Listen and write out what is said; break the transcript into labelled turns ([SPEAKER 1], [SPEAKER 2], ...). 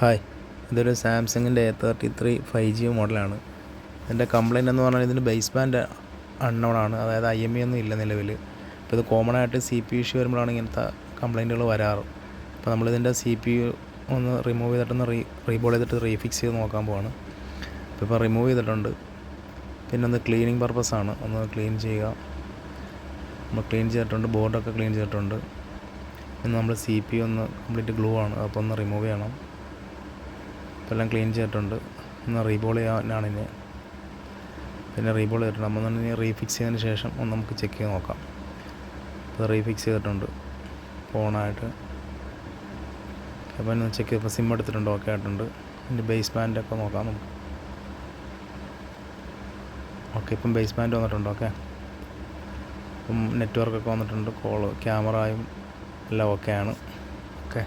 [SPEAKER 1] Hi, ഇതൊരു സാംസങ്ങിൻ്റെ A33 5G മോഡലാണ്. ഇതിൻ്റെ കംപ്ലയിൻ്റ് എന്ന് പറഞ്ഞാൽ ഇതിൻ്റെ ബേസ് ബാൻഡ് അൺനോൺ ആണ്, അതായത് IMEI ഒന്നും ഇല്ല നിലവിൽ. അപ്പോൾ ഇത് കോമൺ ആയിട്ട് CPU ഇഷ്യൂ വരുമ്പോഴാണ് ഇങ്ങനത്തെ കംപ്ലയിൻറ്റുകൾ വരാറ്. അപ്പോൾ നമ്മളിതിൻ്റെ CPU ഒന്ന് റിമൂവ് ചെയ്തിട്ടൊന്ന് റീബോൾ ചെയ്തിട്ട് റീഫിക്സ് ചെയ്ത് നോക്കാൻ പോവാണ്. ഇപ്പോൾ റിമൂവ് ചെയ്തിട്ടുണ്ട്. പിന്നെ ഒന്ന് ക്ലീനിങ് പർപ്പസാണ്, ഒന്ന് ക്ലീൻ ചെയ്യുക. നമ്മൾ ക്ലീൻ ചെയ്തിട്ടുണ്ട്, ബോർഡൊക്കെ ക്ലീൻ ചെയ്തിട്ടുണ്ട്. പിന്നെ നമ്മൾ CPU ഒന്ന് കംപ്ലീറ്റ് ഗ്ലൂ ആണ്, അപ്പോൾ ഒന്ന് റിമൂവ് ചെയ്യണം. എല്ലാം ക്ലീൻ ചെയ്തിട്ടുണ്ട്. ഒന്ന് റീബോൾ ചെയ്യാനാണ് ഇനി. പിന്നെ റീബോൾ ചെയ്തിട്ടുണ്ട്. നമ്മൾ ഇനി റീഫിക്സ് ചെയ്തതിന് ശേഷം ഒന്ന് നമുക്ക് ചെക്ക് ചെയ്ത് നോക്കാം. ഇപ്പോൾ റീഫിക്സ് ചെയ്തിട്ടുണ്ട് ഫോണായിട്ട്. അപ്പോൾ ഒന്ന് ചെക്ക് ചെയ്തപ്പോൾ സിം എടുത്തിട്ടുണ്ട്, ഓക്കെ ആയിട്ടുണ്ട്. ഇതിൻ്റെ ബേസ് ബാൻഡൊക്കെ നോക്കാം നമുക്ക്. ഓക്കെ, ഇപ്പം ബേസ് ബാൻഡ് വന്നിട്ടുണ്ട്. ഓക്കെ, ഇപ്പം നെറ്റ്വർക്കൊക്കെ വന്നിട്ടുണ്ട്, ക്യാമറയും എല്ലാം ഓക്കെയാണ്. ഓക്കെ.